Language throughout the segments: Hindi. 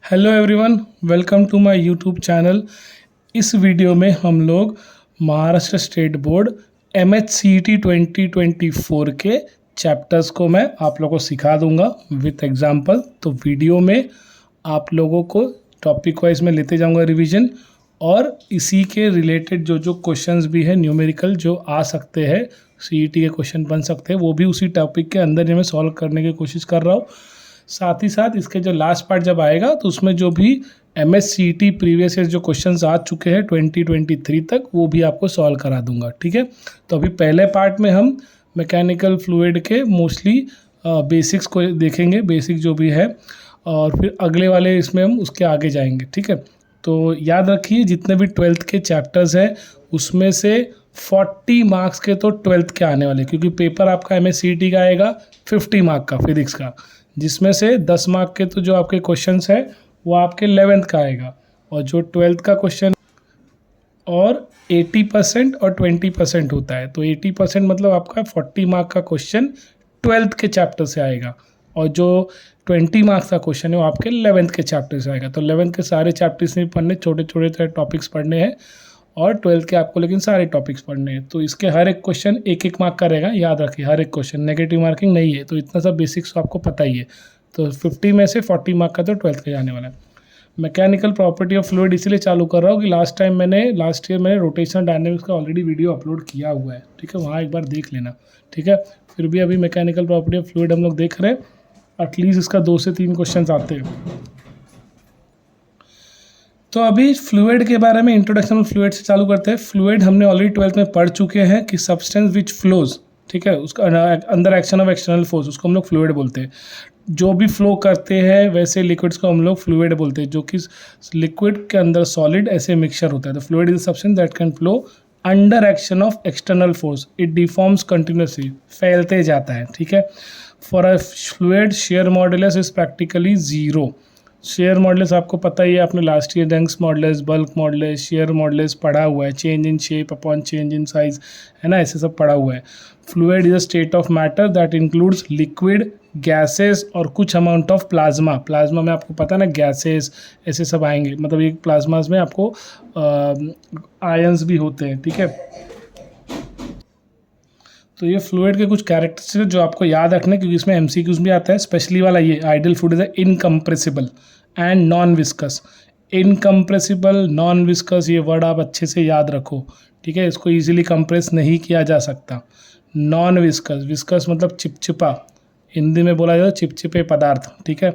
Hello everyone, welcome to my YouTube channel. इस वीडियो में हम लोग महाराष्ट्र स्टेट बोर्ड MHCET 2024 के चैप्टर्स को मैं आप लोगों को सिखा दूंगा विथ एग्जांपल। तो वीडियो में आप लोगों को टॉपिक वाइज में लेते जाऊंगा रिवीजन, और इसी के रिलेटेड जो जो क्वेश्चंस भी है न्यूमेरिकल जो आ सकते हैं, सीईटी के क्वेश्चन बन सकते हैं, वो भी उसी टॉपिक के अंदर ही मैं सॉल्व करने की कोशिश कर रहा हूँ। साथ ही साथ इसके जो लास्ट पार्ट जब आएगा तो उसमें जो भी MHCET प्रीवियस ईयर जो क्वेश्चंस आ चुके हैं 2023 तक, वो भी आपको सॉल्व करा दूंगा। ठीक है, तो अभी पहले पार्ट में हम मैकेनिकल फ्लूइड के मोस्टली बेसिक्स को देखेंगे, बेसिक जो भी है, और फिर अगले वाले इसमें हम उसके आगे जाएंगे। ठीक है, तो याद रखिए जितने भी 12th के चैप्टर्स हैं उसमें से 40 मार्क्स के तो 12th के आने वाले, क्योंकि पेपर आपका MHCET का आएगा 50 मार्क का फिजिक्स का, जिसमें से 10 मार्क के तो जो आपके क्वेश्चंस है वो आपके 11th का आएगा, और जो 12th का क्वेश्चन और 80% और 20% होता है। तो 80% मतलब आपका 40 मार्क का क्वेश्चन 12th के चैप्टर से आएगा, और जो 20 मार्क्स का क्वेश्चन है वो आपके 11th के चैप्टर से आएगा। तो 11th के सारे चैप्टर्स नहीं पढ़ने, छोटे छोटे टॉपिक्स पढ़ने हैं, और 12th के आपको लेकिन सारे टॉपिक्स पढ़ने हैं। तो इसके हर एक क्वेश्चन एक एक मार्क का रहेगा, याद रखिए, हर एक क्वेश्चन नेगेटिव मार्किंग नहीं है। तो इतना सब बेसिक्स आपको पता ही है। तो 50 में से 40 मार्क का तो 12th का जाने वाला है। मैकेनिकल प्रॉपर्टी ऑफ फ्लूइड इसलिए चालू कर रहा हूँ कि लास्ट ईयर मैंने रोटेशन डायनेमिक्स का ऑलरेडी वीडियो अपलोड किया हुआ है। ठीक है, वहाँ एक बार देख लेना। ठीक है, फिर भी अभी मैकेनिकल प्रॉपर्टी ऑफ फ्लूइड हम लोग देख रहे हैं, एटलीस्ट इसका 2 से 3 क्वेश्चन आते हैं। तो अभी फ्लूइड के बारे में इंट्रोडक्शन ऑफ फ्लूइड से चालू करते हैं। फ्लूइड हमने ऑलरेडी 12th में पढ़ चुके हैं कि सब्सटेंस विच फ्लोज, ठीक है, उसका अंदर एक्शन ऑफ एक्सटर्नल फोर्स, उसको हम लोग फ्लूइड बोलते हैं। जो भी फ्लो करते हैं वैसे लिक्विड्स को हम लोग फ्लूइड बोलते हैं, जो कि लिक्विड के अंदर सॉलिड ऐसे मिक्सचर होता है। तो fluid is substance that can flow under action of external force, it deforms continuously, फैलते जाता है। ठीक है, for a fluid shear modulus is practically zero. Shear modulus आपको पता ही है, आपने last year Young's modulus, bulk modulus, shear modulus पढ़ा हुआ है, change in shape upon change in size, है ना, ऐसे सब पढ़ा हुआ है। Fluid is a state of matter that includes liquid, gases और कुछ अमाउंट ऑफ प्लाज्मा। प्लाज्मा में आपको पता है ना, गैसेस ऐसे सब आएंगे, मतलब एक प्लाज्मास में आपको आयंस भी होते हैं। ठीक है, तो ये फ्लूइड के कुछ कैरेक्टरिस्टिक्स जो आपको याद रखने, क्योंकि इसमें एमसीक्यूज भी आता है, स्पेशली वाला ये आइडियल फ्लूइड है incompressible and non viscous. Incompressible, non viscous, ये वर्ड आप अच्छे से याद रखो। ठीक है, इसको इजीली कंप्रेस नहीं किया जा सकता। नॉन विस्कस, विस्कस मतलब चिपचिपा, हिंदी में बोला जाता है चिपचिपे पदार्थ। ठीक है,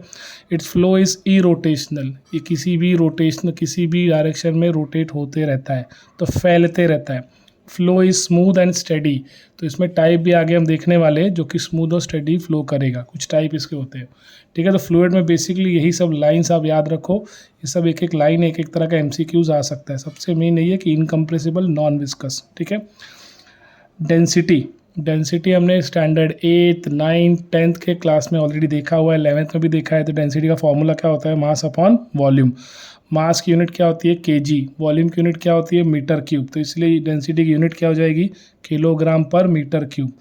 it's flow is E rotational, ये किसी भी रोटेशन, किसी भी डायरेक्शन में रोटेट होते रहता है, तो फैलते रहता है। Flow is smooth and study, तो इसमें टाइप भी आगे हम देखने वाले हैं जो कि स्मूथ और स्टडी फ्लो करेगा, कुछ टाइप इसके होते हैं। ठीक है, तो फ्लूइड में बेसिकली यही सब लाइंस आप याद रखो, ये सब एक एक लाइन एक एक तरह का MCQs आ सकता है। सबसे मेन यही है कि इनकम्प्रेसिबल, नॉन विस्कस। ठीक है, डेंसिटी, डेंसिटी हमने स्टैंडर्ड 8th 9th 10th के क्लास में ऑलरेडी देखा हुआ है, 11th में भी देखा है। तो डेंसिटी का फॉर्मूला क्या होता है, मास अपॉन वॉल्यूम। मास की यूनिट क्या होती है, kg, वॉल्यूम की यूनिट क्या होती है, मीटर क्यूब। तो इसलिए डेंसिटी की यूनिट क्या हो जाएगी, किलोग्राम पर metre cube.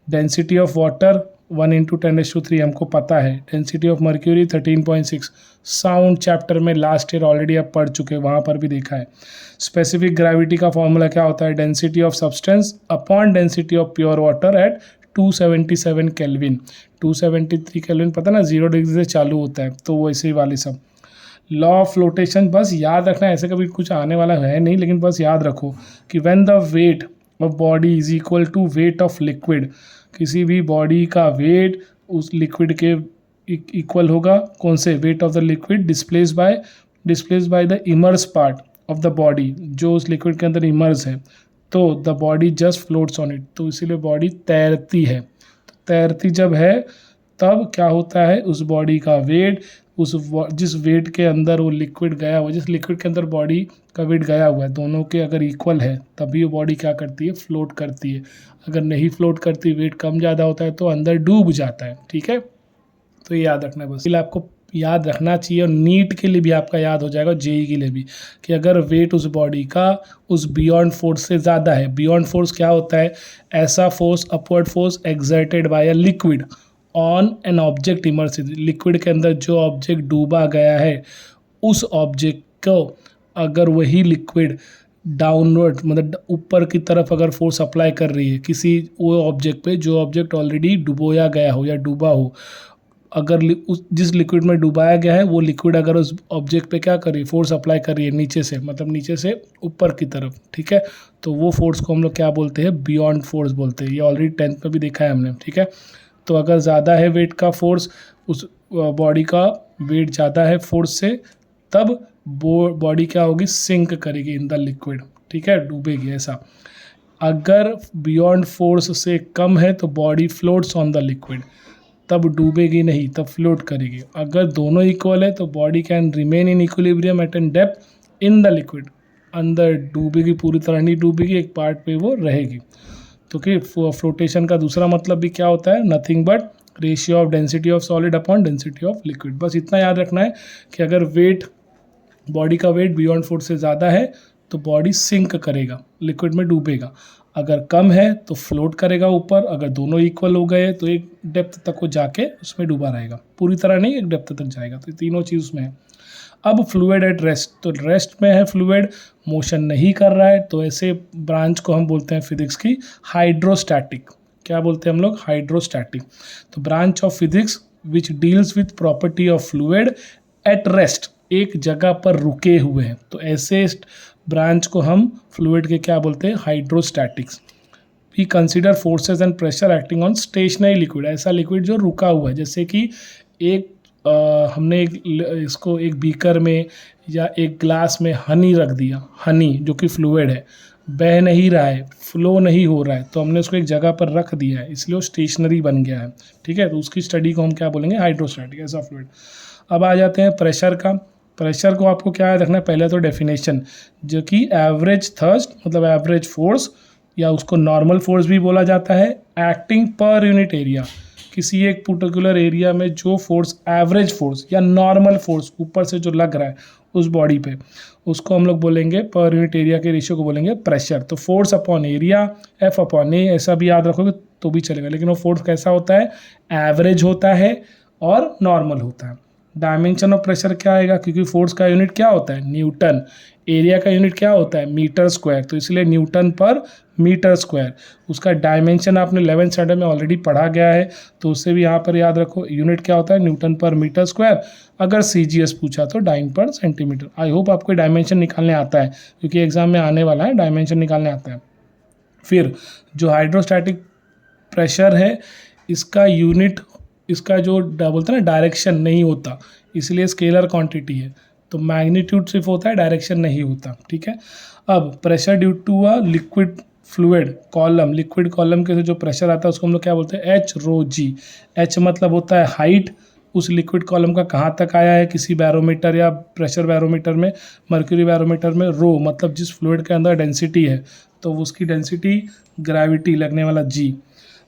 Density of water 1 × 10⁻³ हमको पता है। Density of mercury 13.6, sound chapter में लास्ट ईयर ऑलरेडी आप पढ़ चुके हैं, वहाँ पर भी देखा है। स्पेसिफिक ग्रेविटी का फॉर्मूला क्या होता है, density of substance upon density of pure water at 277 kelvin. 273 kelvin पता ना, 0 डिग्री से चालू होता है, तो वैसे ही वाले सब। लॉ ऑफ फ्लोटेशन बस याद रखना, ऐसे कभी कुछ आने वाला है नहीं, लेकिन बस याद रखो कि when the weight of body is equal to weight of liquid, किसी भी बॉडी का वेट उस लिक्विड के इक्वल होगा, कौन से, weight of the liquid displace by the immerse part of the body, जो उस लिक्विड के अंदर इमर्स है, तो the body just floats on it, तो इसीलिए बॉडी तैरती है। तो तैरती जब है तब क्या होता है, उस बॉडी का वेट, जिस वेट के अंदर वो लिक्विड गया हुआ, जिस लिक्विड के अंदर बॉडी का वेट गया हुआ है, दोनों के अगर इक्वल है तभी वो बॉडी क्या करती है, फ्लोट करती है। अगर नहीं फ्लोट करती, वेट कम ज़्यादा होता है, तो अंदर डूब जाता है। ठीक है, तो ये याद रखना है बस, इसलिए आपको याद रखना चाहिए, और नीट के लिए भी आपका याद हो जाएगा, जेई के लिए भी, कि अगर वेट उस बॉडी का उस बियॉन्ड फोर्स से ज़्यादा है। बियॉन्ड फोर्स क्या होता है, ऐसा force, upward force exerted by a liquid on an object immersive, liquid के अंदर जो ऑब्जेक्ट डूबा गया है उस ऑब्जेक्ट को अगर वही लिक्विड डाउनवर्ड मतलब ऊपर की तरफ अगर फोर्स अप्लाई कर रही है किसी वो ऑब्जेक्ट पे जो ऑब्जेक्ट ऑलरेडी डुबोया गया हो या डूबा हो, अगर उस जिस लिक्विड में डुबाया गया है वो लिक्विड अगर उस ऑब्जेक्ट पे क्या कर रही है, फोर्स अप्लाई कर रही है नीचे से, मतलब नीचे से ऊपर की तरफ, ठीक है, तो वो फोर्स को हम लोग क्या बोलते हैं, बियॉन्ड फोर्स बोलते हैं। ये ऑलरेडी 10th में भी देखा है हमने, ठीक है। तो अगर ज़्यादा है वेट का फोर्स, उस बॉडी का वेट ज़्यादा है फोर्स से, तब बॉडी क्या होगी, सिंक करेगी इन द लिक्विड, ठीक है, डूबेगी ऐसा। अगर बियॉन्ड फोर्स से कम है तो body floats on the liquid, तब डूबेगी नहीं, तब फ्लोट करेगी। अगर दोनों इक्वल है तो body can remain in equilibrium at an depth in the liquid, अंदर डूबेगी, पूरी तरह नहीं डूबेगी, एक पार्ट पे वो रहेगी। तो कि फ्लोटेशन का दूसरा मतलब भी क्या होता है, nothing but ratio of density of solid upon density of liquid. बस इतना याद रखना है कि अगर वेट, बॉडी का वेट बियॉन्ड फोर्स से ज़्यादा है तो बॉडी सिंक करेगा, लिक्विड में डूबेगा। अगर कम है तो फ्लोट करेगा ऊपर। अगर दोनों इक्वल हो गए तो एक डेप्थ तक वो जाके उसमें डूबा रहेगा, पूरी तरह नहीं, एक डेप्थ तक जाएगा। तो तीनों चीज़ उसमें है। अब फ्लूइड एट रेस्ट, तो रेस्ट में है फ्लूइड, मोशन नहीं कर रहा है, तो ऐसे ब्रांच को हम बोलते हैं फिजिक्स की हाइड्रोस्टैटिक। क्या बोलते हैं हम लोग, हाइड्रोस्टैटिक। तो branch of physics which deals with property of fluid at rest, एक जगह पर रुके हुए हैं, तो ऐसे ब्रांच को हम फ्लूइड के क्या बोलते हैं, hydrostatics. We consider forces and pressure acting on stationary liquid, ऐसा लिक्विड जो रुका हुआ है, जैसे कि एक हमने इसको एक बीकर में या एक ग्लास में हनी रख दिया, हनी जो कि फ्लूइड है, बह नहीं रहा है, फ्लो नहीं हो रहा है, तो हमने उसको एक जगह पर रख दिया है, इसलिए वो स्टेशनरी बन गया है, ठीक है। तो उसकी स्टडी को हम क्या बोलेंगे, हाइड्रोस्टैटिक, ऐसा फ्लूइड। अब आ जाते हैं प्रेशर का। प्रेशर को आपको क्या याद रखना है, पहले तो डेफिनेशन, जो कि एवरेज थर्स्ट मतलब एवरेज फोर्स, या उसको नॉर्मल फोर्स भी बोला जाता है, एक्टिंग पर यूनिट एरिया, किसी एक पर्टिकुलर एरिया में जो फोर्स, एवरेज फोर्स या नॉर्मल फोर्स ऊपर से जो लग रहा है उस बॉडी पे, उसको हम लोग बोलेंगे, पर यूनिट एरिया के रेशियो को बोलेंगे प्रेशर। तो force upon area, F upon A, ऐसा भी याद रखोगे तो भी चलेगा, लेकिन वो फोर्स कैसा होता है, एवरेज होता है और नॉर्मल होता है। डायमेंशन ऑफ प्रेशर क्या आएगा, क्योंकि फोर्स का यूनिट क्या होता है, न्यूटन, एरिया का यूनिट क्या होता है, मीटर स्क्वायर, तो इसलिए न्यूटन पर मीटर स्क्वायर। उसका डायमेंशन आपने 11th स्टैंडर्ड में ऑलरेडी पढ़ा गया है, तो उससे भी यहाँ पर याद रखो, यूनिट क्या होता है, न्यूटन पर मीटर स्क्वायर। अगर CGS पूछा तो डाइन पर सेंटीमीटर। आई होप आपको डायमेंशन निकालने आता है, क्योंकि एग्जाम में आने वाला है, डायमेंशन निकालने आता है। फिर जो हाइड्रोस्टैटिक प्रेशर है, इसका यूनिट, इसका जो बोलते हैं ना, डायरेक्शन नहीं होता, इसलिए स्केलर क्वांटिटी है, तो मैग्नीट्यूड सिर्फ होता है, डायरेक्शन नहीं होता, ठीक है। अब pressure due to a liquid fluid column, liquid column के जो प्रेशर आता है उसको हम लोग क्या बोलते हैं, एच रो जी। एच मतलब होता है हाइट, उस लिक्विड कॉलम का कहाँ तक आया है किसी बैरोमीटर या प्रेशर बैरोमीटर में, मर्क्यूरी बैरोमीटर में। रो मतलब जिस फ्लूइड के अंदर डेंसिटी है, तो उसकी डेंसिटी, ग्रेविटी लगने वाला जी।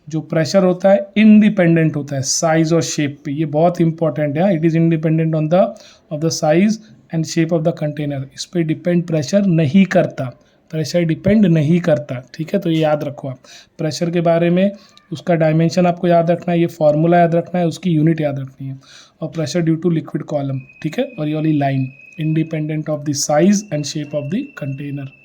जो प्रेशर होता है इंडिपेंडेंट होता है साइज और शेप पे, ये बहुत इंपॉर्टेंट है, it is independent of the size and shape of the container. इस पर डिपेंड प्रेशर नहीं करता, प्रेशर डिपेंड नहीं करता, ठीक है। तो ये याद रखो आप प्रेशर के बारे में, उसका डायमेंशन आपको याद रखना है, ये फॉर्मूला याद रखना है, उसकी यूनिट याद रखनी है। और pressure due to liquid column, ठीक है, और ये वाली line independent of the size and shape of the container.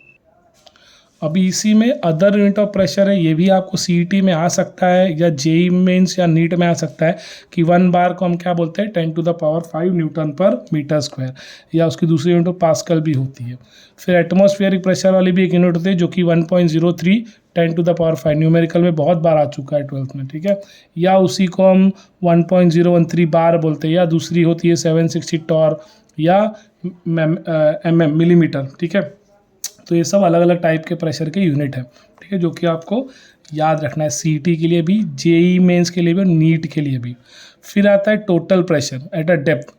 अभी इसी में अदर यूनिट ऑफ प्रेशर है, ये भी आपको CET में आ सकता है या JEE मेंस या नीट में आ सकता है, कि 1 बार को हम क्या बोलते हैं, 10⁵ न्यूटन पर मीटर स्क्वायर, या उसकी दूसरी यूनिट ऑफ पास्कल भी होती है। फिर एटमॉस्फेरिक प्रेशर वाली भी एक यूनिट होती है जो कि 1.03 10⁵ न्यूमेरिकल में बहुत बार आ चुका है 12th में, ठीक है। या उसी को हम 1.013 बार बोलते हैं, या दूसरी होती है 760 टॉर या mm मिलीमीटर, ठीक है। तो ये सब अलग अलग टाइप के प्रेशर के यूनिट है, ठीक है, जो कि आपको याद रखना है CET के लिए भी, JEE मेंस के लिए भी और नीट के लिए भी। फिर आता है total pressure at a depth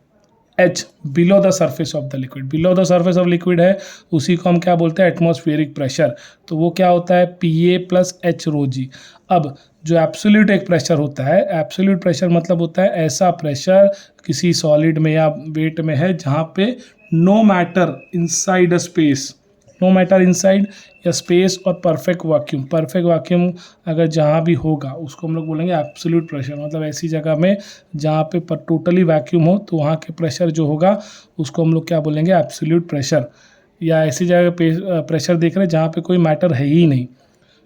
H below the surface of the liquid. Below the surface of liquid है, उसी को हम क्या बोलते हैं, एटमॉस्फेरिक प्रेशर। तो वो क्या होता है, PA + H रो जी। अब जो एब्सोल्यूट एक प्रेशर होता है, एब्सोल्यूट प्रेशर मतलब होता है ऐसा प्रेशर किसी सॉलिड में या वेट में है जहाँ पे no matter inside a space no matter inside या स्पेस, और परफेक्ट वैक्यूम। परफेक्ट वैक्यूम अगर जहाँ भी होगा उसको हम लोग बोलेंगे एब्सोल्यूट प्रेशर, मतलब ऐसी जगह में जहाँ पे टोटली वैक्यूम हो तो वहाँ के प्रेशर जो होगा उसको हम लोग क्या बोलेंगे, एब्सोल्यूट प्रेशर। या ऐसी जगह पे प्रेशर देख रहे हैं जहाँ पे कोई मैटर है ही नहीं,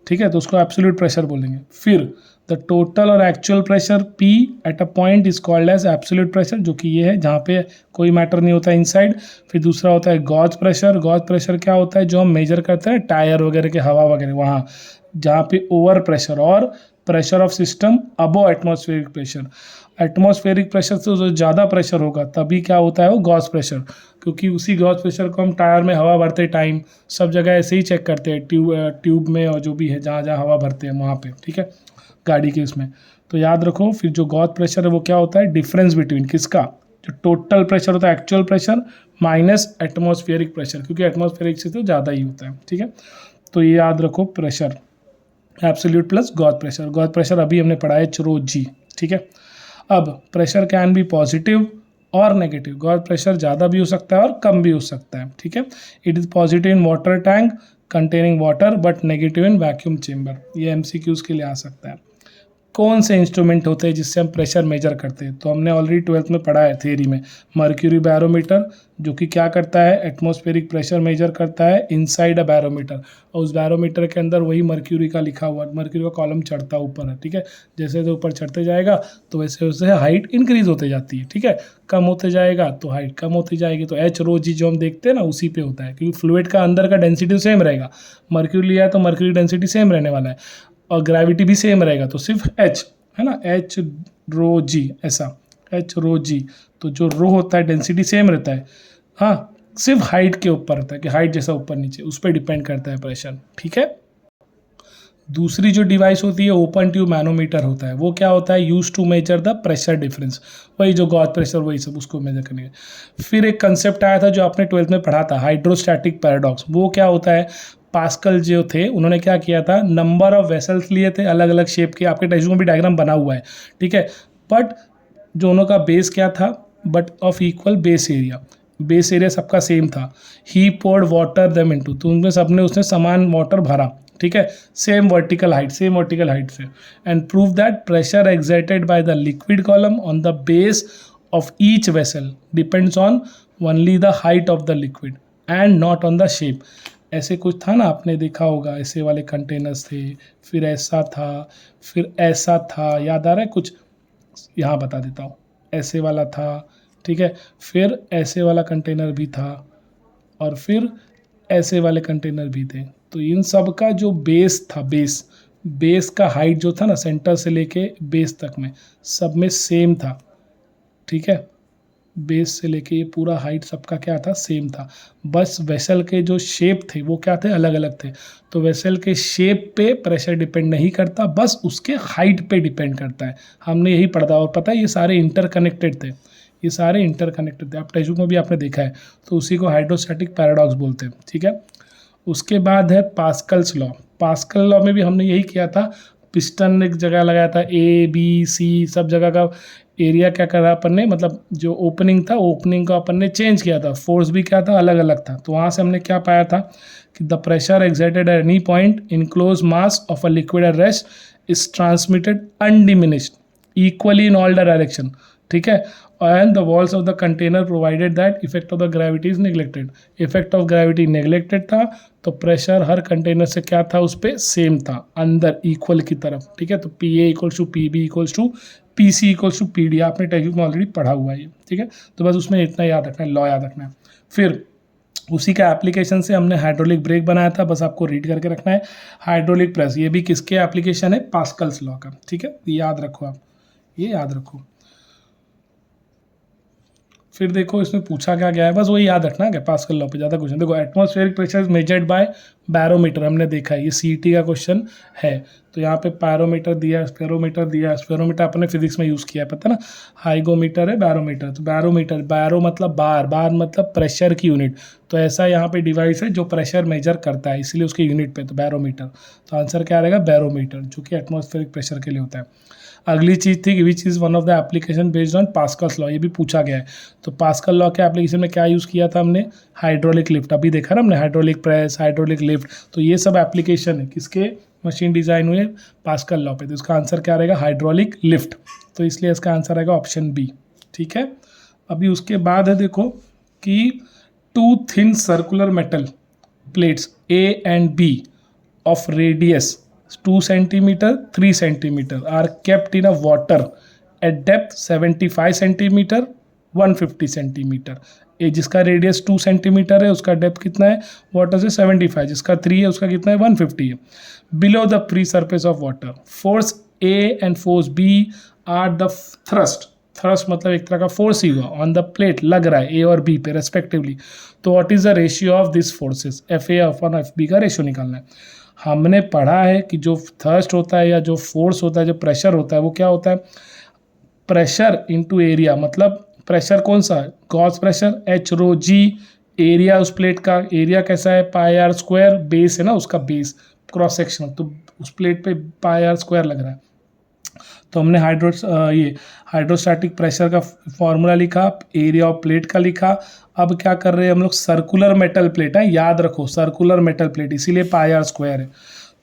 ठीक है, तो उसको एब्सोल्यूट प्रेशर बोलेंगे। फिर द टोटल और actual pressure P at a point is called as absolute pressure, जो कि ये है जहाँ पे कोई मैटर नहीं होता इनसाइड। फिर दूसरा होता है गॉज प्रेशर। गॉज प्रेशर क्या होता है, जो हम मेजर करते हैं टायर वगैरह के हवा वगैरह, वहाँ जहाँ पे ओवर प्रेशर और pressure of system above atmospheric pressure. Atmospheric pressure से जो ज़्यादा प्रेशर होगा तभी क्या होता है वो गॉज प्रेशर, क्योंकि उसी गॉज प्रेशर को हम टायर में हवा भरते टाइम सब जगह ऐसे ही चेक करते हैं, ट्यूब में और जो भी है जहाँ जहाँ हवा भरते हैं वहाँ पे, ठीक है, गाड़ी के इसमें। तो याद रखो फिर जो गॉज प्रेशर है वो क्या होता है, डिफरेंस बिटवीन किसका, जो टोटल प्रेशर होता है actual pressure minus atmospheric pressure, क्योंकि एटमॉस्फेरिक से तो ज़्यादा ही होता है, ठीक है। तो ये याद रखो pressure absolute plus gauge pressure. Gauge pressure अभी हमने पढ़ा है ρg, ठीक है। अब प्रेशर कैन बी पॉजिटिव और नेगेटिव। गॉज प्रेशर ज़्यादा भी हो सकता है और कम भी हो सकता है, ठीक है। It is positive in water tank containing water but negative in vacuum chamber. ये MCQs के लिए आ सकता है। कौन से इंस्ट्रूमेंट होते हैं जिससे हम प्रेशर मेजर करते हैं, तो हमने ऑलरेडी 12th में पढ़ा है थियरी में, मर्क्यूरी बैरोमीटर, जो कि क्या करता है, एटमॉस्फेरिक प्रेशर मेजर करता है इनसाइड अ बैरोमीटर, और उस बैरोमीटर के अंदर वही मर्क्यूरी का लिखा हुआ, मर्क्यूरी का कॉलम चढ़ता ऊपर है, ठीक है। जैसे जैसे ऊपर चढ़ते जाएगा तो वैसे वैसे हाइट इंक्रीज होते जाती है, ठीक है। कम होते जाएगा तो हाइट कम होती जाएगी। तो Hρg जो हम देखते हैं ना उसी पे होता है, क्योंकि फ्लूइड का अंदर का डेंसिटी सेम रहेगा। मर्क्यूरी लिया है तो मर्क्यूरी डेंसिटी सेम रहने वाला है और ग्रेविटी भी सेम रहेगा, तो सिर्फ H है ना, Hρg, ऐसा Hρg। तो जो रो होता है डेंसिटी सेम रहता है, हाँ, सिर्फ हाइट के ऊपर रहता है कि हाइट जैसा ऊपर नीचे, उस पर डिपेंड करता है प्रेशर, ठीक है। दूसरी जो डिवाइस होती है ओपन ट्यूब मैनोमीटर होता है। वो क्या होता है, use to measure the pressure difference, वही जो गॉज प्रेशर वही सब उसको मेजर करने का। फिर एक कंसेप्ट आया था जो आपने 12th में पढ़ा था, हाइड्रोस्टैटिक पैराडॉक्स। वो क्या होता है, पास्कल जो थे उन्होंने क्या किया था, नंबर ऑफ वेसल्स लिए थे अलग अलग शेप के, आपके टेक्स्ट में भी डायग्राम बना हुआ है, ठीक है। बट जो उनका बेस क्या था, but of equal base area, base area सबका सेम था। ही पोर्ड वाटर देम इनटू, तो उनमें सबने उसने समान वाटर भरा, ठीक है, सेम वर्टिकल हाइट से, and prove that pressure exerted by the liquid column on the base of each vessel depends on only the height of the liquid and not on the shape. ऐसे कुछ था ना, आपने देखा होगा, ऐसे वाले कंटेनर्स थे, फिर ऐसा था, फिर ऐसा था, याद आ रहा है कुछ, यहाँ बता देता हूँ, ऐसे वाला था, ठीक है, फिर ऐसे वाला कंटेनर भी था, और फिर ऐसे वाले कंटेनर भी थे। तो इन सब का जो बेस था, बेस का हाइट जो था ना, सेंटर से लेके बेस तक में सब में सेम था, ठीक है। बेस से लेके ये पूरा हाइट सबका क्या था, सेम था। बस वेसल के जो शेप थे वो क्या थे, अलग अलग थे। तो वेसल के शेप पे प्रेशर डिपेंड नहीं करता, बस उसके हाइट पे डिपेंड करता है। हमने यही पढ़ा, और पता है ये सारे इंटरकनेक्टेड थे, ये सारे इंटरकनेक्टेड थे, आप टेक्स्ट बुक में भी आपने देखा है। तो उसी को हाइड्रोस्टैटिक पैराडॉक्स बोलते हैं, ठीक है। उसके बाद है पास्कल्स लॉ। पास्कल लॉ में भी हमने यही किया था, पिस्टन एक जगह लगाया था, A, B, C सब जगह का एरिया क्या करा अपन ने, मतलब जो ओपनिंग था, ओपनिंग को अपन ने चेंज किया था, फोर्स भी क्या था, अलग अलग था। तो वहाँ से हमने क्या पाया था कि the pressure exerted at any point in close mass of a liquid at rest is transmitted undiminished equally in all the direction, ठीक है। And the walls of the container provided that effect of the gravity is neglected. Effect of gravity neglected था, तो प्रेशर हर कंटेनर से क्या था, उस पर सेम था, अंदर इक्वल की तरफ, ठीक है। तो PA equals to PB equals to PC equals to PD, आपने टेक्स्ट में ऑलरेडी पढ़ा हुआ है, ठीक है। तो बस उसमें इतना याद रखना है, लॉ याद रखना है। फिर उसी का एप्लीकेशन से हमने हाइड्रोलिक ब्रेक बनाया था, बस आपको रीड करके रखना है। हाइड्रोलिक प्रेस, ये भी किसके एप्लीकेशन है, पास्कल्स लॉ का, ठीक है, याद रखो आप, ये याद रखो। फिर देखो इसमें पूछा क्या गया है, बस वही याद रखना है, पास्कल लॉ पे ज़्यादा क्वेश्चन। देखो atmospheric pressure is measured by barometer, हमने देखा है, ये CT का क्वेश्चन है। तो यहाँ पे पैरोमीटर दिया, स्पेरोमीटर दिया, स्पेरोमीटर अपने फिजिक्स में यूज़ किया है, पता ना, हाइगोमीटर है बैरोमीटर। तो बैरोमीटर, बैरो मतलब बार मतलब प्रेशर की यूनिट। तो ऐसा यहाँ पे डिवाइस है जो प्रेशर मेजर करता है, इसलिए उसके यूनिट पे, तो बैरोमीटर। तो आंसर क्या रहेगा, बैरोमीटर, जो कि एटमॉस्फेरिक प्रेशर के लिए होता है। अगली चीज़ थी कि which is one of the application based on Pascal's law, ये भी पूछा गया है। तो पास्कल लॉ के एप्लीकेशन में क्या यूज़ किया था हमने, हाइड्रोलिक लिफ्ट, अभी देखा ना हमने, हाइड्रोलिक प्रेस, हाइड्रोलिक लिफ्ट, तो ये सब एप्लीकेशन है किसके, मशीन डिज़ाइन हुए पास्कल लॉ पे। तो इसका आंसर क्या रहेगा, हाइड्रोलिक लिफ्ट, तो इसलिए इसका आंसर रहेगा ऑप्शन बी। ठीक है, अभी उसके बाद है देखो कि two thin circular metal plates A and B of radius 2 centimeter 3 centimeter are kept in a water at depth 75 centimeter 150 centimeter। ये जिसका रेडियस 2 सेंटीमीटर है उसका डेप्थ कितना है वाटर से 75, जिसका 3 है उसका कितना है 150 है। Below the free surface of water force A and force B are the thrust मतलब एक तरह का फोर्स ही हुआ ऑन द प्लेट, लग रहा है A और B पे रेस्पेक्टिवली। तो what is the ratio of this forces, FA upon FB का रेशियो निकालना है। हमने पढ़ा है कि जो थ्रस्ट होता है या जो फोर्स होता है, जो प्रेशर होता है, वो क्या होता है, प्रेशर इनटू एरिया, मतलब प्रेशर कौन सा, गॉस प्रेशर H रो G, एरिया उस प्लेट का, एरिया कैसा है पाई आर स्क्वायर, बेस है ना उसका, बेस क्रॉस सेक्शन, तो उस प्लेट पे पाई आर स्क्वायर लग रहा है। तो हमने हाइड्रोस्टैटिक प्रेशर का फॉर्मूला लिखा, एरिया ऑफ प्लेट का लिखा। अब क्या कर रहे हैं हम लोग, सर्कुलर मेटल प्लेट है, याद रखो सर्कुलर मेटल प्लेट, इसीलिए पाई आर स्क्वायर है।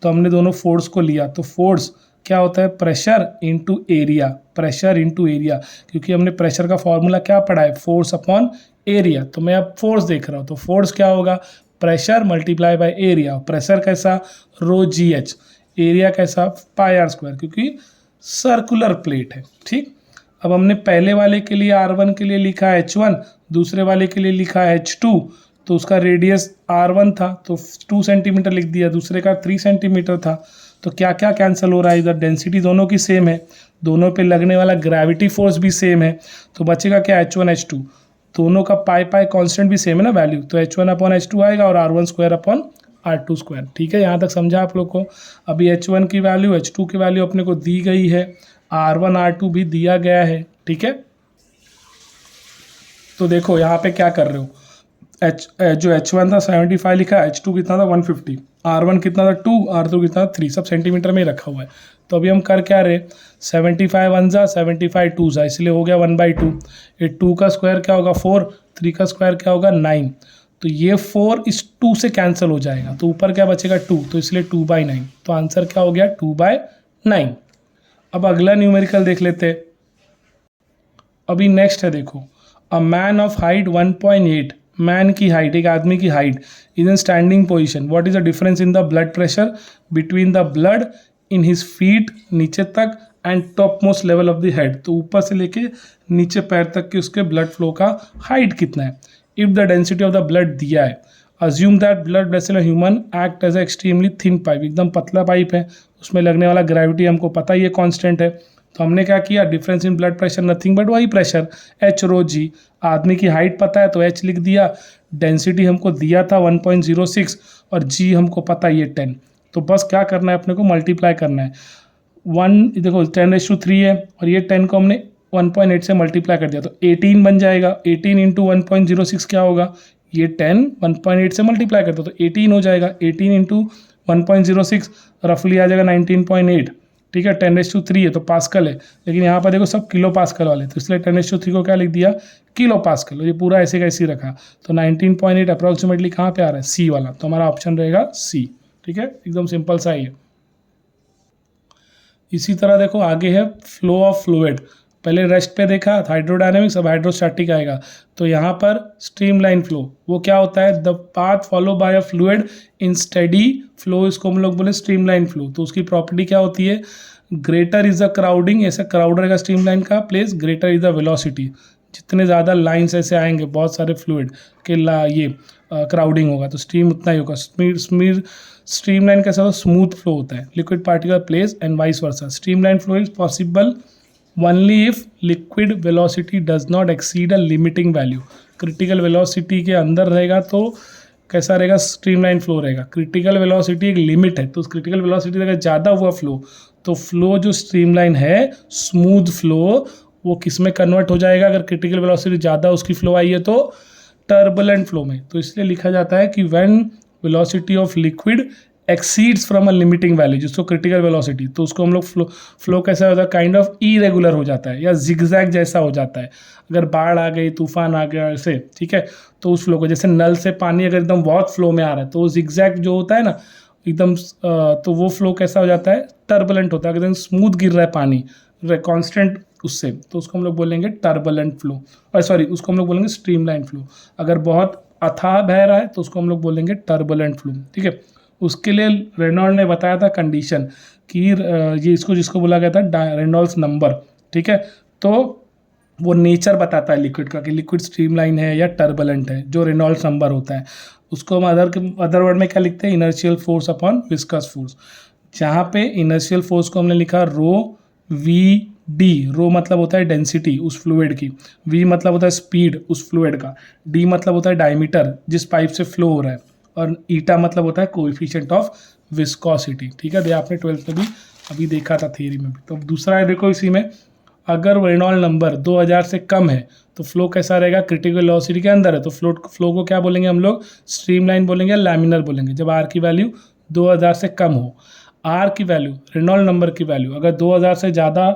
तो हमने दोनों फोर्स को लिया, तो फोर्स क्या होता है, pressure into area, pressure into area, क्योंकि हमने प्रेशर का फॉर्मूला क्या पढ़ा है, फोर्स अपॉन एरिया। तो मैं अब फोर्स देख रहा हूँ, तो फोर्स क्या होगा, pressure multiply by area, pressure कैसा रो GH, एरिया कैसा पाई आर स्क्वायर, क्योंकि सर्कुलर प्लेट है। ठीक, अब हमने पहले वाले के लिए R1 के लिए लिखा H1, दूसरे वाले के लिए लिखा H2, तो उसका रेडियस R1 था तो 2 सेंटीमीटर लिख दिया, दूसरे का 3 सेंटीमीटर था। तो क्या क्या कैंसिल हो रहा है, इधर डेंसिटी दोनों की सेम है, दोनों पे लगने वाला ग्रेविटी फोर्स भी सेम है, तो बचेगा क्या H1 H2, दोनों का पाई कांस्टेंट भी सेम है ना वैल्यू, तो H1 अपॉन H2 आएगा और R1 square upon R2 square. ठीक है, यहाँ तक समझा आप लोग को। अभी H1 की वैल्यू H2 की वैल्यू अपने को दी गई है, R1 R2 भी दिया गया है। ठीक है, तो देखो यहाँ पे क्या कर रहे हो, जो H1 था 75 लिखा, H2 कितना था 150, R1 कितना था 2, R2 कितना था 3, सब सेंटीमीटर में ही रखा हुआ है। तो अभी हम कर क्या रहे, 75 1 जा 75 2 जा, इसलिए हो गया 1/2। ये 2 का स्क्वायर क्या होगा 4, 3 का स्क्वायर क्या होगा 9, तो ये 4 इस 2 से कैंसिल हो जाएगा, तो ऊपर क्या बचेगा 2, तो इसलिए 2/9, तो आंसर क्या हो गया 2/9। अब अगला न्यूमेरिकल देख लेते हैं। अभी नेक्स्ट है देखो, a man of height 1.8, man की हाइट, एक आदमी की height, is in standing position, what is the difference in the blood pressure between the blood in his feet नीचे तक and top most level of the head, तो ऊपर से लेके नीचे पैर तक के उसके ब्लड फ्लो का हाइट कितना है। If the density of the blood दिया है, assume that blood vessel human act as a extremely thin pipe, एकदम पतला पाइप है, उसमें लगने वाला ग्रेविटी हमको पता ही है कांस्टेंट है। तो हमने क्या किया, difference in blood pressure nothing but वही प्रेशर H रो G, आदमी की हाइट पता है तो H लिख दिया, डेंसिटी हमको दिया था 1.06 और G हमको पता है ये 10, तो बस क्या करना है अपने को, मल्टीप्लाई करना है। 1 देखो 10⁻³ है और ये 10 को हमने 1.8 से मल्टीप्लाई कर दिया तो 18 बन जाएगा, 18 इंटू 1.06 क्या होगा, ये 10 1.8 से मल्टीप्लाई करते तो 18 हो जाएगा, 18 इंटू 1.06 रफली आ जाएगा 19.8। ठीक है, 10⁻³ है तो पास्कल है, लेकिन यहाँ पर देखो सब किलो पास्कल वाले, तो इसलिए 10⁻³ को क्या लिख दिया, किलो पास्कल, ये पूरा ऐसे का ऐसे रखा, तो 19.8 अप्रॉक्सीमेटली कहाँ पे आ रहा है, C वाला, तो हमारा ऑप्शन रहेगा C। ठीक है, एकदम सिंपल सा ही है। इसी तरह देखो आगे है फ्लो ऑफ फ्लूइड, पहले रेस्ट पे देखा हाइड्रोडायनेमिक्स, अब हाइड्रोस्टैटिक आएगा। तो यहाँ पर स्ट्रीमलाइन फ्लो, वो क्या होता है, the path follow by a fluid in steady flow, इसको हम लोग बोले स्ट्रीमलाइन फ्लो। तो उसकी प्रॉपर्टी क्या होती है, ग्रेटर इज द क्राउडिंग, ऐसा क्राउड रहेगा स्ट्रीमलाइन का, place greater is the velocity, जितने ज़्यादा लाइन्स ऐसे आएंगे बहुत सारे फ्लूइड के ये क्राउडिंग होगा तो स्ट्रीम उतना ही होगा। स्ट्रीमलाइन कैसा होता है, स्मूथ फ्लो होता है, liquid particle place and vice versa. Streamline flow is possible only if liquid velocity does not exceed a limiting value, critical velocity के अंदर रहेगा तो कैसा रहेगा, स्ट्रीमलाइन फ्लो रहेगा। क्रिटिकल वेलोसिटी एक लिमिट है, तो उस क्रिटिकल वेलोसिटी अगर ज़्यादा हुआ फ्लो, तो फ्लो जो स्ट्रीमलाइन है स्मूथ फ्लो, वो किस में कन्वर्ट हो जाएगा, अगर क्रिटिकल वेलोसिटी ज़्यादा उसकी फ्लो आई है तो टर्बुलेंट फ्लो में। तो इसलिए लिखा जाता है कि when velocity of liquid exceeds from a limiting value, जिसको क्रिटिकल वेलोसिटी, तो उसको हम लोग फ्लो कैसा होता है, काइंड ऑफ इरेगुलर हो जाता है या जिगजैग जैसा हो जाता है। अगर बाढ़ आ गई, तूफान आ गया ऐसे, ठीक है, तो उस फ्लो को, जैसे नल से पानी अगर एकदम बहुत फ्लो में आ रहा है तो जिगजैग जो होता है ना एकदम, तो वो फ्लो कैसा हो जाता है, टर्बुलेंट होता है। एकदम स्मूथ गिर रहा है पानी कांस्टेंट उससे, तो उसको हम लोग बोलेंगे टर्बुलेंट फ्लो, और सॉरी उसको हम लोग बोलेंगे स्ट्रीमलाइन फ्लो। अगर बहुत अथाह बह रहा है तो उसको हम लोग बोलेंगे टर्बुलेंट फ्लो, ठीक है। उसके लिए रेनॉल्ड ने बताया था कंडीशन कि ये इसको जिसको बोला गया था रेनॉल्ड्स नंबर, ठीक है। तो वो नेचर बताता है लिक्विड का कि लिक्विड स्ट्रीमलाइन है या टर्बुलेंट है, जो रेनॉल्ड्स नंबर होता है। उसको हम अदर वर्ड में क्या लिखते हैं, inertial force upon viscous force. जहाँ पे इनर्शियल फोर्स को हमने लिखा रो वी डी, रो मतलब होता है डेंसिटी उस फ्लूइड की, वी मतलब होता है स्पीड उस फ्लूइड का, डी मतलब होता है डायमीटर जिस पाइप से फ्लो हो रहा है, और ईटा मतलब होता है कोएफिशिएंट ऑफ विस्कोसिटी, ठीक है। ये आपने 12th में भी अभी देखा था थियरी में भी। तो दूसरा है देखो, इसी में अगर रेनॉल्ड नंबर 2000 से कम है तो फ्लो कैसा रहेगा, क्रिटिकल वेलोसिटी के अंदर है, तो फ्लो को क्या बोलेंगे हम लोग, स्ट्रीमलाइन बोलेंगे या लैमिनर बोलेंगे, जब आर की वैल्यू 2000 से कम हो। आर की वैल्यू, रेनॉल्ड नंबर की वैल्यू अगर 2000 से ज़्यादा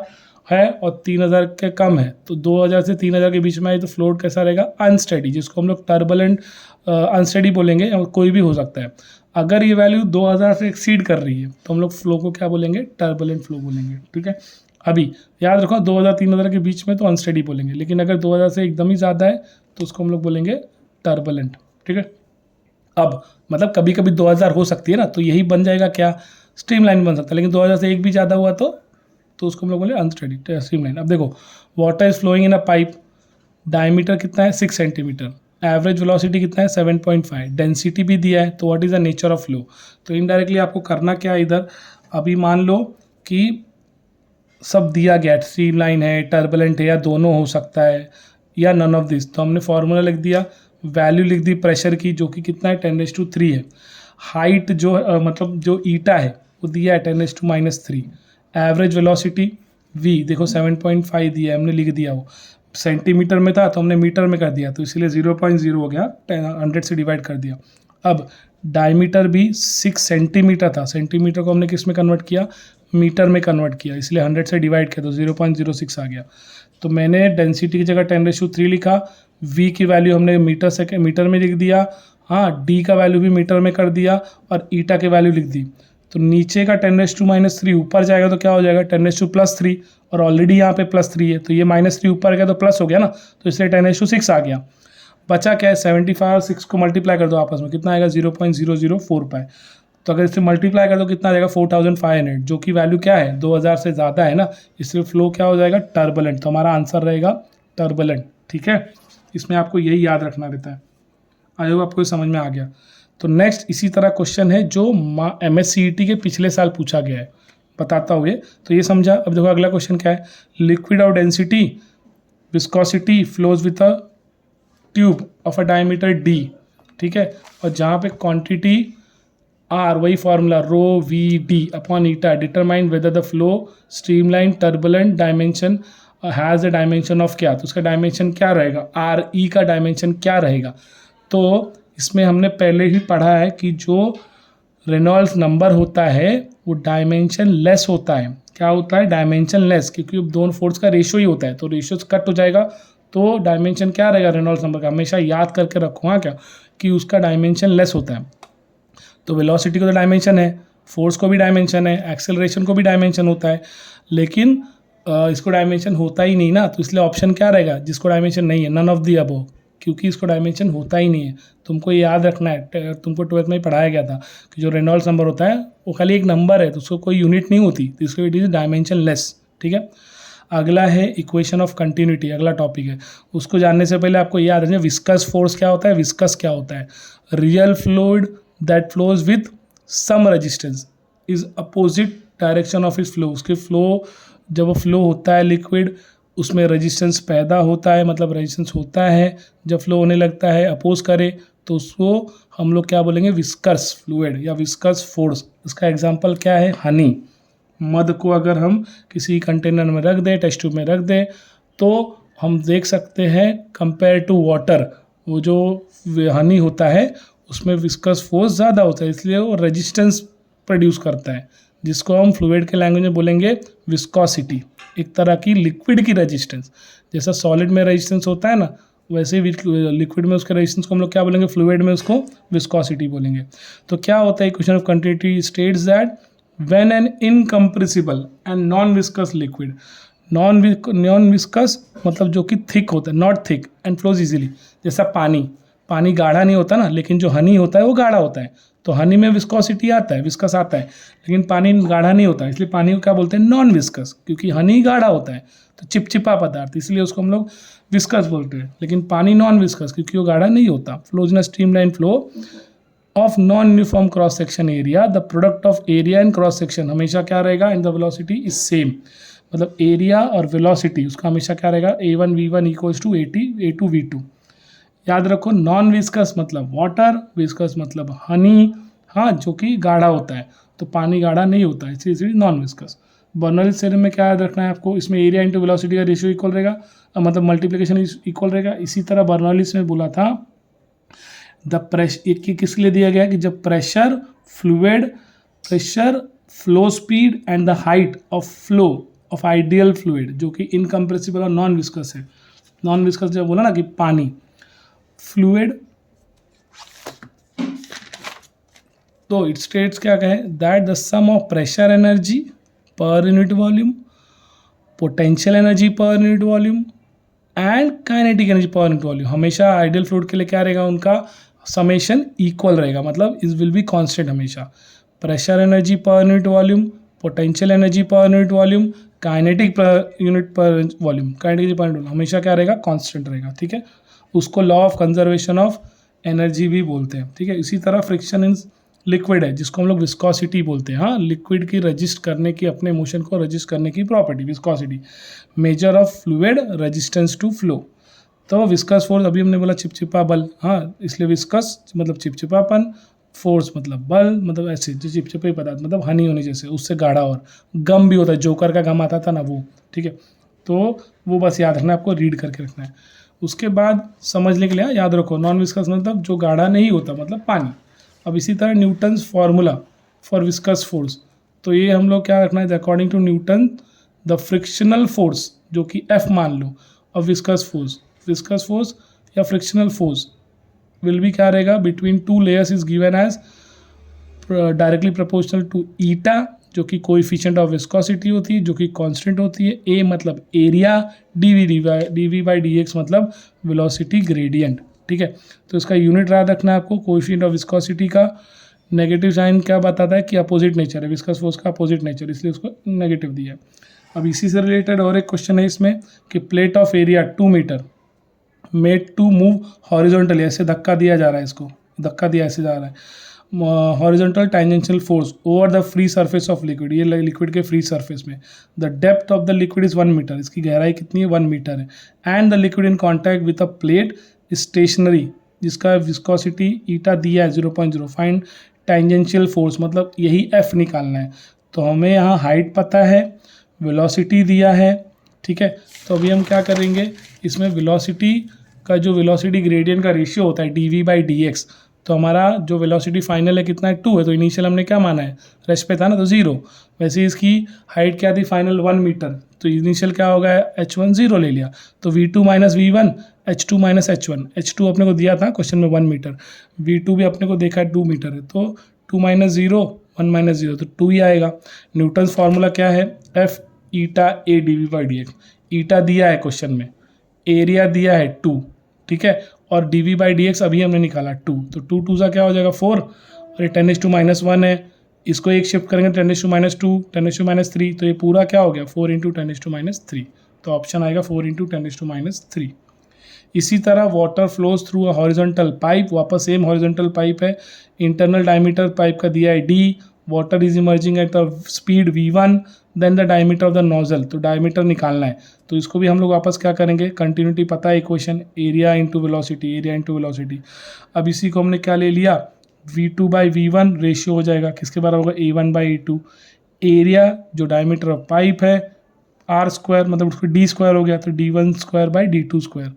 है और 3000 के कम है, तो 2000 से 3000 के बीच में है तो फ्लोट कैसा रहेगा, अनस्टेडी, जिसको हम लोग टर्बुलेंट अनस्टेडी बोलेंगे, और कोई भी हो सकता है। अगर ये वैल्यू 2000 से एक्सीड कर रही है तो हम लोग फ्लो को क्या बोलेंगे, टर्बुलेंट फ्लो बोलेंगे, ठीक है। अभी याद रखो 2000-3000 के बीच में तो अनस्टेडी बोलेंगे, लेकिन अगर 2000 से एकदम ही ज़्यादा है तो उसको हम लोग बोलेंगे टर्बुलेंट, ठीक है। अब मतलब कभी कभी 2000 हो सकती है ना, तो यही बन जाएगा क्या, स्ट्रीमलाइन बन सकता है, लेकिन 2000 से एक भी ज़्यादा हुआ तो उसको हम लोग बोले अनस्टेडी स्ट्रीमलाइन। अब देखो, water is flowing in a pipe, diameter कितना है 6 सेंटीमीटर, एवरेज वेलोसिटी कितना है 7.5, डेंसिटी भी दिया है, तो what is the nature of flow. तो इनडायरेक्टली आपको करना क्या है इधर, अभी मान लो कि सब दिया गया, स्ट्रीमलाइन है, टर्बुलेंट है, या दोनों हो सकता है, या नन ऑफ दिस, तो हमने फार्मूला लिख दिया, वैल्यू लिख दी प्रेशर की जो कि कितना है 10⁻³ है, हाइट जो मतलब जो ईटा है वो दिया है 10⁻⁻3, एवरेज वेलोसिटी v देखो 7.5 दिया है, हमने लिख दिया, वो सेंटीमीटर में था तो हमने मीटर में कर दिया, तो इसलिए 0.0 हो गया, 100 से डिवाइड कर दिया। अब डायमीटर भी 6 सेंटीमीटर था, सेंटीमीटर को हमने किस में कन्वर्ट किया, मीटर में कन्वर्ट किया, इसलिए 100 से डिवाइड किया तो 0.06 आ गया। तो मैंने डेंसिटी की जगह 10⁻³ लिखा, v की वैल्यू हमने मीटर में लिख दिया, हाँ, d का वैल्यू भी मीटर में कर दिया, और ईटा की वैल्यू लिख दी। तो नीचे का 10⁻³ ऊपर जाएगा तो क्या हो जाएगा 10⁻+3, और ऑलरेडी यहाँ पे +3 है, तो ये -3 ऊपर गया तो प्लस हो गया ना, तो इसलिए 10⁻6 आ गया। बचा क्या है, 75 और 6 को मल्टीप्लाई कर दो आपस में, कितना आएगा 0.004 तो अगर इससे मल्टीप्लाई कर दो कितना आ जाएगा 4500, जो कि वैल्यू क्या है 2000 से ज़्यादा है ना, इसलिए फ्लो क्या हो जाएगा टर्बुलेंट, तो हमारा आंसर रहेगा टर्बुलेंट, ठीक है। इसमें आपको यही याद रखना रहता है। आई होप आपको समझ में आ गया। तो नेक्स्ट इसी तरह क्वेश्चन है जो MSCET के पिछले साल पूछा गया है, बताता हुए, तो ये समझा। अब देखो अगला क्वेश्चन क्या है, liquid of density viscosity flows with a tube of a diameter d, ठीक है, और जहाँ पे क्वांटिटी r, वही formula rho V D upon eta, determine whether the flow streamline turbulent dimension has the dimension of क्या, तो उसका डायमेंशन क्या रहेगा, आर ई का डायमेंशन क्या रहेगा। तो इसमें हमने पहले ही पढ़ा है कि जो रेनॉल्ड्स नंबर होता है वो डायमेंशन लेस होता है, क्या होता है डायमेंशन लेस, क्योंकि दोनों फोर्स का रेशियो ही होता है, तो रेशियो कट हो जाएगा, तो डायमेंशन क्या रहेगा रेनॉल्ड्स नंबर का, हमेशा याद करके रखो हाँ क्या, कि उसका डायमेंशन लेस होता है। तो वेलोसिटी को तो डायमेंशन है, फोर्स को भी डायमेंशन है, एक्सेलरेशन को भी डायमेंशन होता है, लेकिन इसको डायमेंशन होता ही नहीं ना, तो इसलिए ऑप्शन क्या रहेगा जिसको डायमेंशन नहीं है, नन ऑफ दी अबव, क्योंकि इसको डायमेंशन होता ही नहीं है। तुमको ये याद रखना है, तुमको 12th में ही पढ़ाया गया था कि जो रेनॉल्ड्स नंबर होता है वो खाली एक नंबर है, तो उसको कोई यूनिट नहीं होती, तो इसको इट इज़ डायमेंशन लेस, ठीक है। अगला है इक्वेशन ऑफ कंटिन्यूटी, अगला टॉपिक है, उसको जानने से पहले आपको याद रखना विस्कस फोर्स क्या होता है, विस्कस क्या होता है, real fluid that flows with some resistance is opposite direction of इस फ्लो, उसके फ्लो जब वो फ्लो होता है लिक्विड उसमें रेजिस्टेंस पैदा होता है, मतलब रेजिस्टेंस होता है जब फ्लो होने लगता है, अपोज करे तो उसको हम लोग क्या बोलेंगे विस्कस फ्लूइड या विस्कस फोर्स। इसका एग्जांपल क्या है, हनी, मध को अगर हम किसी कंटेनर में रख दें, टेस्ट ट्यूब में रख दें, तो हम देख सकते हैं कंपेयर टू वाटर वो जो हनी होता है उसमें विस्कस फोर्स ज़्यादा होता है, इसलिए वो रेजिस्टेंस प्रोड्यूस करता है, जिसको हम फ्लूइड के लैंग्वेज में बोलेंगे विस्कोसिटी, एक तरह की लिक्विड की रेजिस्टेंस। जैसा सॉलिड में रेजिस्टेंस होता है ना, वैसे ही लिक्विड में उसके रेजिस्टेंस को हम लोग क्या बोलेंगे, फ्लूइड में उसको विस्कोसिटी बोलेंगे। तो क्या होता है, equation of continuity states that when an incompressible and non viscous liquid, non viscous मतलब जो कि थिक होता है, not thick and flows easily. जैसा पानी गाढ़ा नहीं होता ना, लेकिन जो हनी होता है वो गाढ़ा होता है। तो हनी में विस्कोसिटी आता है, विस्कस आता है, लेकिन पानी गाढ़ा नहीं होता, इसलिए पानी को क्या बोलते हैं, नॉन विस्कस, क्योंकि हनी गाढ़ा होता है तो चिपचिपा पदार्थ, इसलिए उसको हम लोग विस्कस बोलते हैं। लेकिन पानी नॉन विस्कस क्योंकि वो गाढ़ा नहीं होता। Flows in a streamline flow of non uniform cross section area, the product of area and cross section हमेशा क्या रहेगा, in the velocity is same. मतलब एरिया और वेलोसिटी उसका हमेशा क्या रहेगा, a1 v1 equals to a2 v2। याद रखो, नॉन विस्कस मतलब वाटर, विस्कस मतलब हनी, हाँ, जो कि गाढ़ा होता है, तो पानी गाढ़ा नहीं होता है, इसलिए नॉन विस्कस। बर्नौलीज थ्योरम में क्या याद रखना है आपको, इसमें एरिया इंटू वेलोसिटी का रेशियो इक्वल रहेगा, मतलब मल्टीप्लिकेशन इक्वल रहेगा। इसी तरह बर्नौलीज में बोला था द प्रेशर, किसके लिए दिया गया कि जब pressure flow speed and the height of flow of ideal fluid, जो कि इनकम्प्रेसिबल और नॉन विस्कस है। नॉन विस्कस जब बोला ना कि पानी, फ्लूइड, तो इट स्टेट्स क्या कहे, that the sum of pressure energy per unit volume, potential energy per unit volume and kinetic energy per unit volume, हमेशा आइडियल फ्लूइड के लिए क्या रहेगा, उनका समेशन इक्वल रहेगा, मतलब इज विल बी कांस्टेंट हमेशा। Pressure energy per unit volume, potential energy per unit volume, kinetic unit per volume, kinetic per unit हमेशा क्या रहेगा, कांस्टेंट रहेगा, ठीक है। उसको law of conservation of energy भी बोलते हैं, ठीक है। इसी तरह फ्रिक्शन इन लिक्विड है, जिसको हम लोग विस्कोसिटी बोलते हैं, हाँ, लिक्विड की रजिस्ट करने की, अपने मोशन को रजिस्ट करने की property viscosity, measure of fluid resistance to flow. तो विस्कस फोर्स अभी हमने बोला चिपचिपा बल, हाँ, इसलिए विस्कस मतलब चिपचिपापन, फोर्स मतलब बल, मतलब ऐसे जो चिपचिपे पदार्थ मतलब हनी होने जैसे, उससे गाढ़ा, और गम भी होता है, जोकर का गम आता था ना वो, ठीक है। तो वो बस याद रखना है, आपको रीड करके रखना है। उसके बाद समझने के लिए याद रखो, नॉन विस्कस मतलब जो गाढ़ा नहीं होता, मतलब पानी। अब इसी तरह Newton's formula for viscous force, तो ये हम लोग क्या रखना है, according to Newton the frictional force, जो कि F मान लो, और विस्कस फोर्स या फ्रिक्शनल फोर्स विल बी क्या रहेगा, between two layers is given as directly proportional to eta, जो कि कोएफिशिएंट ऑफ विस्कोसिटी होती है, जो कि कांस्टेंट होती है। ए मतलब एरिया, dv बाई dx मतलब वेलोसिटी ग्रेडियंट, ठीक है। तो इसका यूनिट याद रखना है आपको, कोएफिशिएंट ऑफ विस्कोसिटी का नेगेटिव साइन क्या बताता है कि अपोजिट नेचर है, विस्कस फोर्स का अपोजिट नेचर, इसलिए उसको नेगेटिव दिया है। अब इसी से रिलेटेड और एक क्वेश्चन है इसमें कि plate of area 2 metre made to move horizontally, ऐसे धक्का दिया जा रहा है, इसको धक्का दिया ऐसे जा रहा है, horizontal tangential force over the free surface of liquid, ये लिक्विड के फ्री सरफेस में। The depth of the liquid is 1 metre, इसकी गहराई कितनी है, 1 मीटर है। And the liquid in contact with a plate stationary, जिसका विस्कोसिटी ईटा दिया है 0.0, फाइंड टेंजेंशियल फोर्स, मतलब यही एफ निकालना है। तो हमें यहाँ हाइट पता है, वेलोसिटी दिया है, ठीक है। तो अभी हम क्या करेंगे, इसमें वेलोसिटी का जो वेलोसिटी ग्रेडियंट का रेशियो होता है dv बाई dx, तो हमारा जो वेलोसिटी फाइनल है कितना है, 2 है, तो इनिशियल हमने क्या माना है, रेस्ट पे था ना, तो 0। वैसे इसकी हाइट क्या थी फाइनल, 1 मीटर, तो इनिशियल क्या होगा, h1 0 ले लिया, तो v2 minus v1, h2 minus h1, h2 अपने को दिया था क्वेश्चन में 1 मीटर, v2 भी अपने को देखा है 2 मीटर है, तो 2 माइनस 0 1 माइनस 0, तो 2 ही आएगा। न्यूटन फार्मूला क्या है, F eta A dv by dx, ईटा दिया है क्वेश्चन में, एरिया दिया है 2, ठीक है, और dv बाई dx अभी हमने निकाला 2, तो 2 2 सा क्या हो जाएगा 4, और ये 10⁻⁻1 है, इसको एक शिफ्ट करेंगे 10⁻², 10⁻3, तो ये पूरा क्या हो गया 4 × 10⁻3, तो ऑप्शन आएगा 4 × 10⁻3। इसी तरह water flows through a horizontal pipe, वापस सेम हॉरिजॉन्टल पाइप है, इंटरनल डायमीटर पाइप का दिया है d, water is emerging at the speed v1, then the diameter of the nozzle, तो डायमीटर निकालना है, तो इसको भी हम लोग वापस क्या करेंगे, कंटिन्यूटी पता है इक्वेशन, एरिया इंटू वेलोसिटी। अब इसी को हमने क्या ले लिया, v2 बाई v1 रेशियो हो जाएगा, किसके बराबर होगा, a1 बाई a2, एरिया जो डायमीटर ऑफ पाइप है r² मतलब उसको d² हो गया, तो d1² बाई d2²,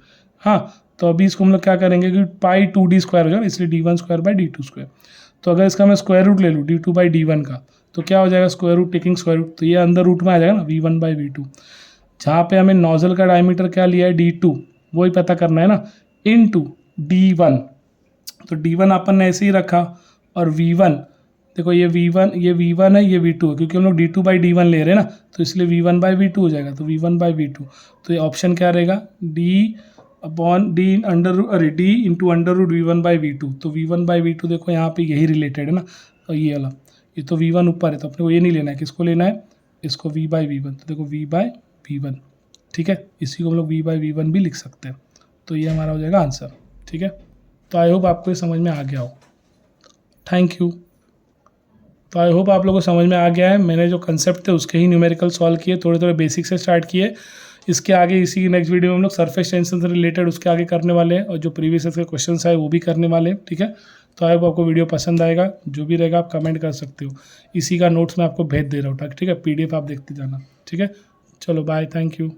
हाँ। तो अभी इसको हम लोग क्या करेंगे कि पाई 2d² हो जाएगा, इसलिए d1² बाई d2²। तो अगर इसका मैं स्क्वायर रूट ले लूँ d2/d1 का, तो क्या हो जाएगा square root taking square root, तो ये अंदर रूट में आ जाएगा ना v1/v2। जहाँ पे हमें नोजल का डायमीटर क्या लिया है d2, वही पता करना है ना, इनटू d1। तो d1 अपन ने ऐसे ही रखा, और v1 देखो ये v1 है, ये v2 है, क्योंकि हम लोग d2/d1 ले रहे हैं ना, तो इसलिए v1/v2 हो जाएगा। तो v1/v2, तो ये ऑप्शन क्या रहेगा, d into under root v1/v2। तो v1/v2 देखो यहाँ पे यही रिलेटेड है ना, और ये वाला, ये तो v1 ऊपर है, तो अपने को ये नहीं लेना है, किसको लेना है, इसको v/v1। तो देखो v/v1, ठीक है, इसी को हम लोग v/v1 भी लिख सकते हैं। तो ये हमारा हो जाएगा आंसर, ठीक है। तो आई होप आपको ये समझ में आ गया हो। Thank you. तो आई होप आप लोगों को समझ में आ गया है। मैंने जो कंसेप्ट थे उसके ही न्यूमेरिकल सॉल्व किए, थोड़े थोड़े बेसिक से स्टार्ट किए। इसके आगे इसी नेक्स्ट वीडियो में हम लोग सरफेस टेंशन से रिलेटेड उसके आगे करने वाले हैं, और जो प्रीवियस के क्वेश्चन आए वो भी करने वाले हैं, ठीक है। तो आई होप आपको वीडियो पसंद आएगा, जो भी रहेगा आप कमेंट कर सकते हो। इसी का नोट्स मैं आपको भेज दे रहा हूँ, ठीक है, PDF आप देखते जाना, ठीक है। चलो बाय, थैंक यू।